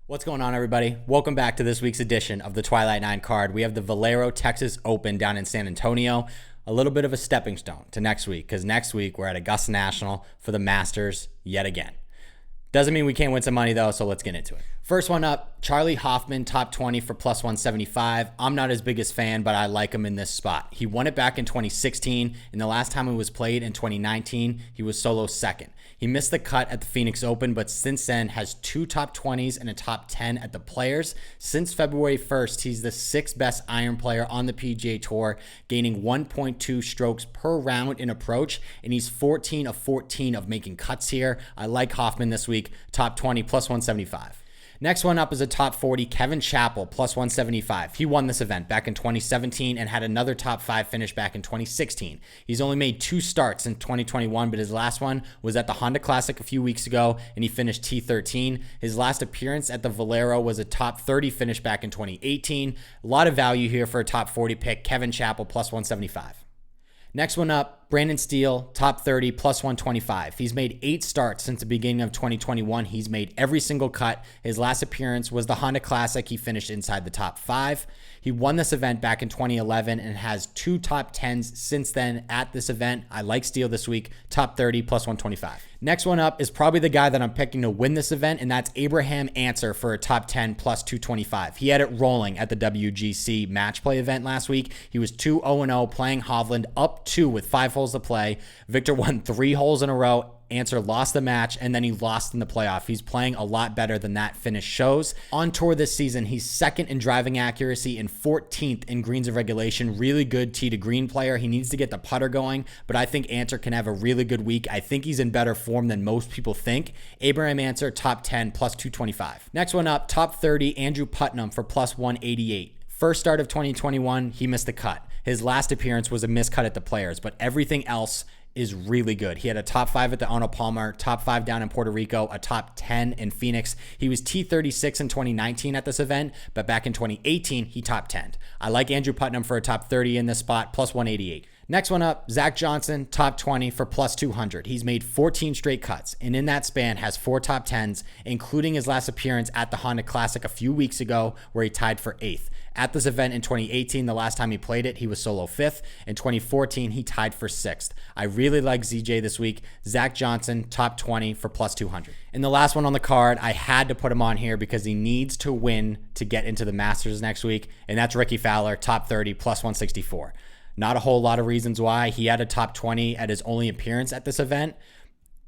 What's going on, everybody? Welcome back to this week's edition of the Twilight Nine card. We have the Valero Texas Open down in San Antonio. A little bit of a stepping stone to next week, because next week we're at Augusta National for the Masters yet again. Doesn't mean we can't win some money, though, so let's get into it. First one up, Charley Hoffman, top 20 for plus 175. I'm not his biggest fan, but I like him in this spot. He won it back in 2016, and the last time it was played in 2019, he was solo second. He missed the cut at the Phoenix Open, but since then has two top 20s and a top 10 at the Players. Since February 1st, he's the sixth best iron player on the PGA Tour, gaining 1.2 strokes per round in approach, and he's 14 of 14 of making cuts here. I like Hoffman this week, top 20 plus 175. Next one up is a top 40, Kevin Chappell, plus 175. He won this event back in 2017 and had another top 5 finish back in 2016. He's only made 2 starts in 2021, but his last one was at the Honda Classic a few weeks ago, and he finished T13. His last appearance at the Valero was a top 30 finish back in 2018. A lot of value here for a top 40 pick, Kevin Chappell, plus 175. Next one up, Brandon Steele, top 30, plus 125. He's made 8 starts since the beginning of 2021. He's made every single cut. His last appearance was the Honda Classic. He finished inside the top 5. He won this event back in 2011 and has 2 top 10s since then at this event. I like Steele this week, top 30, plus 125. Next one up is probably the guy that I'm picking to win this event, and that's Ancer for a top 10 plus 225. He had it rolling at the WGC match play event last week. He was 2-0-0 playing Hovland up 2 with 5 holes to play. Victor won 3 holes in a row. Ancer lost the match, and then he lost in the playoff. He's playing a lot better than that finish shows. On tour this season, he's second in driving accuracy and 14th in greens of regulation. Really good tee to green player. He needs to get the putter going, but I think Ancer can have a really good week. I think he's in better form than most people think. Ancer, top 10, plus 225. Next one up, top 30, Andrew Putnam for plus 188. First start of 2021, he missed the cut. His last appearance was a missed cut at the Players, but everything else is really good. He had a top 5 at the Arnold Palmer, top 5 down in Puerto Rico, a top 10 in Phoenix. He was T36 in 2019 at this event, but back in 2018, he top 10'd. I like Andrew Putnam for a top 30 in this spot, plus 188. Next one up, Zach Johnson, top 20 for plus 200. He's made 14 straight cuts, and in that span has 4 top 10s, including his last appearance at the Honda Classic a few weeks ago, where he tied for 8th. At this event in 2018, the last time he played it, he was solo 5th. In 2014, he tied for 6th. I really like ZJ this week. Zach Johnson, top 20 for plus 200. And the last one on the card, I had to put him on here because he needs to win to get into the Masters next week, and that's Rickie Fowler, top 30, plus 164. Not a whole lot of reasons why. He had a top 20 at his only appearance at this event.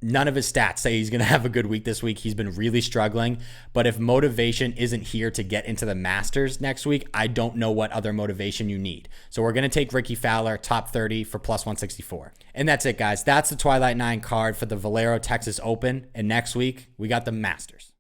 None of his stats say he's going to have a good week this week. He's been really struggling. But if motivation isn't here to get into the Masters next week, I don't know what other motivation you need. So we're going to take Rickie Fowler, top 30 for plus 164. And that's it, guys. That's the Twilight 9 card for the Valero Texas Open. And next week, we got the Masters.